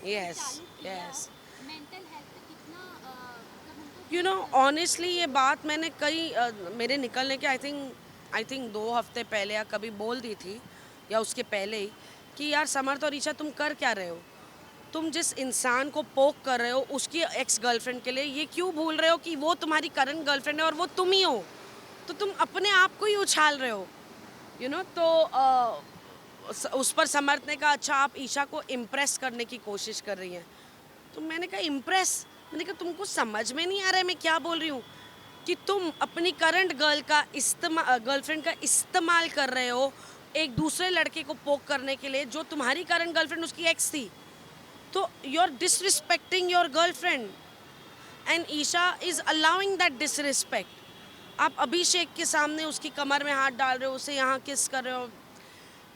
Yes, चालू किया, yes. Mental health पे कितना मतलब उनको यू केयर नो करना ऑनेस्टली ये बात मैंने मेरे निकलने के आई थिंक 2 हफ्ते पहले या कभी बोल दी थी, या उसके पहले ही, कि यार समर्थ और ईशा तुम कर क्या रहे हो? तुम जिस इंसान को पोक कर रहे हो उसकी एक्स गर्लफ्रेंड के लिए, ये क्यों भूल रहे हो कि वो तुम्हारी करंट गर्लफ्रेंड है और वो तुम ही हो? तो तुम अपने आप को ही उछाल रहे हो, तो उस पर समर्थ ने कहा अच्छा आप ईशा को इम्प्रेस करने की कोशिश कर रही हैं। तो मैंने कहा इम्प्रेस, मैंने कहा तुमको समझ में नहीं आ रहा है मैं क्या बोल रही हूँ, कि तुम अपनी करंट गर्लफ्रेंड का इस्तेमाल कर रहे हो एक दूसरे लड़के को पोक करने के लिए, जो तुम्हारी करंट गर्लफ्रेंड उसकी एक्स थी। तो you are disrespecting your girlfriend and Isha is allowing that disrespect. आप अभिषेक के सामने उसकी कमर में हाथ डाल रहे हो, उसे यहाँ किस कर रहे हो,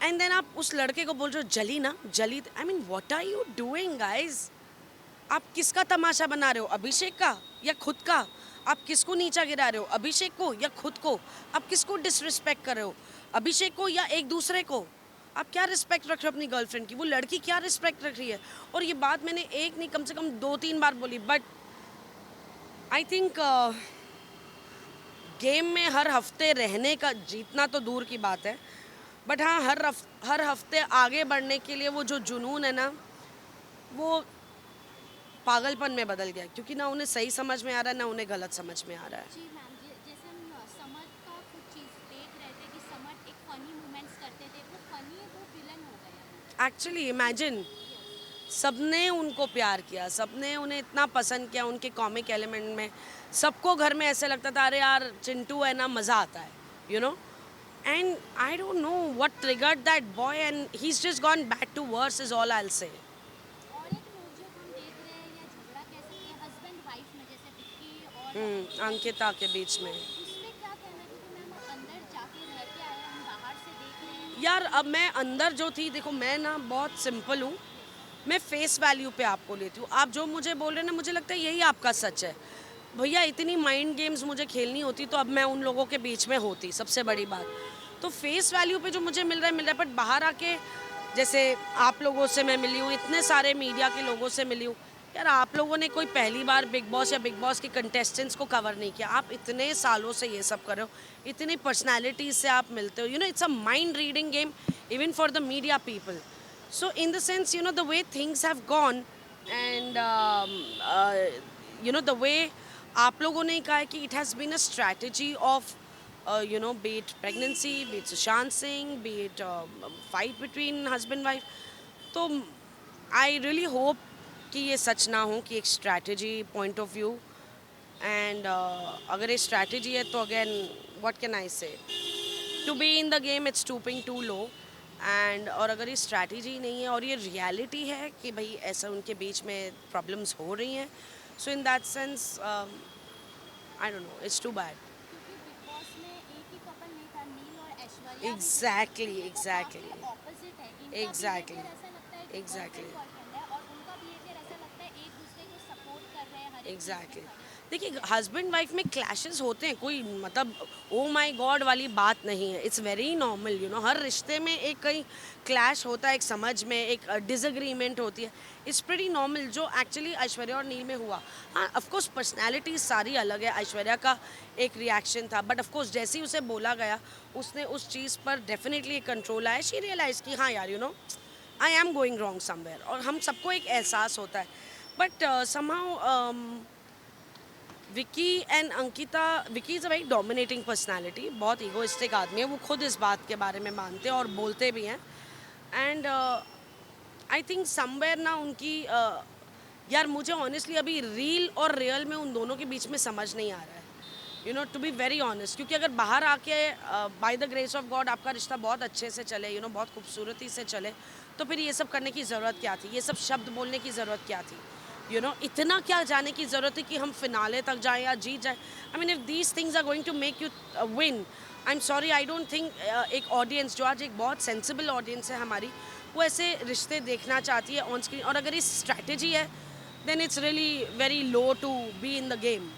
एंड देन आप उस लड़के को बोल रहे हो जली ना जली। I mean what are you doing guys? आप किसका तमाशा बना रहे हो, अभिषेक का या खुद का? आप किसको नीचा गिरा रहे हो, अभिषेक को या खुद को? आप किसको डिसरिस्पेक्ट कर रहे हो, अभिषेक को या एक दूसरे को? आप क्या रिस्पेक्ट रख रहे हो अपनी गर्लफ्रेंड की? वो लड़की क्या रिस्पेक्ट रख रही है? और ये बात मैंने एक नहीं कम से कम 2-3 बार बोली, बट आई थिंक गेम में हर हफ्ते रहने का, जीतना तो दूर की बात है, बट हाँ हर हफ्ते आगे बढ़ने के लिए वो जो जुनून है ना, वो पागलपन में बदल गया, क्योंकि ना उन्हें सही समझ में आ रहा है ना उन्हें गलत समझ में आ रहा है। जी मैम, जैसे हम समर्थ का कुछ चीज़ देख रहे थे कि समर्थ एक फ़नी मोमेंट्स करते थे, वो फ़नी है वो विलन हो गए अभी। Actually imagine, yes. सबने उनको प्यार किया, सबने उन्हें इतना पसंद किया उनके कॉमिक एलिमेंट में। सबको घर में ऐसे लगता था अरे यार चिंटू है ना, मज़ा आता है, you know and I don't know what triggered that boy and he is just gone back to worse is all I will say. और एक नोक-झोंक हम देख रहे हैं या झगड़ा कह सकते हैं हस्बैंड वाइफ में, जैसे विक्की और अंकिता के अंकिता बीच के में। बीच में। उस पे क्या कहना है? क्योंकि मैम आप अंदर जाके रह के आए हैं, हम बाहर से देख रहे हैं यार कि अब मैं अंदर जो थी, देखो मैं ना बहुत सिंपल हूँ, यस। मैं फेस वैल्यू पे आपको लेती हूँ। आप जो मुझे बोल रहे हैं ना, मुझे लगता है यही आपका सच है। भैया इतनी माइंड गेम्स मुझे खेलनी होती तो अब मैं उन लोगों के बीच में होती, सबसे बड़ी बात। तो फेस वैल्यू पे जो मुझे मिल रहा है मिल रहा है, बट बाहर आके जैसे आप लोगों से मैं मिली हूँ, इतने सारे मीडिया के लोगों से मिली हूँ। यार आप लोगों ने कोई पहली बार बिग बॉस या बिग बॉस के कंटेस्टेंट्स को कवर नहीं किया, आप इतने सालों से ये सब कर रहे हो, इतनी पर्सनैलिटीज से आप मिलते हो, it's a mind reading game even for the media people. So in the sense, the way things have gone, and the way आप लोगों ने कहा है कि it has been a strategy of be it pregnancy, be it Sushant Singh, be it fight between husband wife, तो I really hope कि ये सच ना हो, कि एक strategy point of view, and अगर ये strategy है तो again what can I say, to be in the game it's stooping too low. And और अगर ये स्ट्रैटेजी नहीं है और ये रियलिटी है कि भाई ऐसा उनके बीच में प्रॉब्लम्स हो रही हैं, so in that sense I don't know, it's too bad. क्योंकि बिग बॉस में एक ही कपल नहीं था, नील और ऐश्वर्या भी थे, तो एग्जैक्टली, ये वो काफी एग्जैक्टली, ऑपोजिट है। इनका एग्जैक्टली, बिहेवियर ऐसा लगता है कि एग्जैक्टली, बॉयफ्रेंड गर्लफ्रेंड है, और उनका बिहेवियर ऐसा लगता है एक दूसरे को सपोर्ट कर रहे हैं, हर एक चीज में एग्जैक्टली। खड़े हैं। देखिए हस्बैंड वाइफ में क्लैशेस होते हैं, कोई मतलब ओ माय गॉड वाली बात नहीं है, इट्स वेरी नॉर्मल, हर रिश्ते में एक कहीं क्लैश होता है, एक समझ में एक डिसएग्रीमेंट होती है, इट्स प्रीटी नॉर्मल, जो एक्चुअली ऐश्वर्या और नील में हुआ। हाँ ऑफकोर्स पर्सनैलिटी सारी अलग है, ऐश्वर्या का एक रिएक्शन था, बट ऑफकोर्स जैसे ही उसे बोला गया उसने उस चीज़ पर डेफिनेटली कंट्रोल आया, शी रियलाइज कि हाँ यार I am going wrong somewhere, और हम सबको एक एहसास होता है। But somehow Vicky and Ankita, Vicky is a very dominating personality, बहुत ईगोइस्टिक आदमी है, वो खुद इस बात के बारे में मानते हैं और बोलते भी हैं। एंड आई थिंक समवेयर ना उनकी यार मुझे ऑनेस्टली अभी रील और रियल में उन दोनों के बीच में समझ नहीं आ रहा है, टू बी वेरी ऑनेस्ट, क्योंकि अगर बाहर आके by the grace of God आपका रिश्ता बहुत अच्छे से चले, बहुत खूबसूरती से चले, तो फिर ये सब करने की ज़रूरत क्या थी, ये सब शब्द बोलने की ज़रूरत क्या थी, इतना क्या जाने की ज़रूरत है कि हम फिनाले तक जाएं या जीत जाएं। I mean if these things are going to make you win, I am sorry, I don't think एक ऑडियंस जो आज एक बहुत सेंसिबल ऑडियंस है हमारी, वो ऐसे रिश्ते देखना चाहती है ऑन स्क्रीन, और अगर ये स्ट्रैटेजी है then it's really very low to be in the game.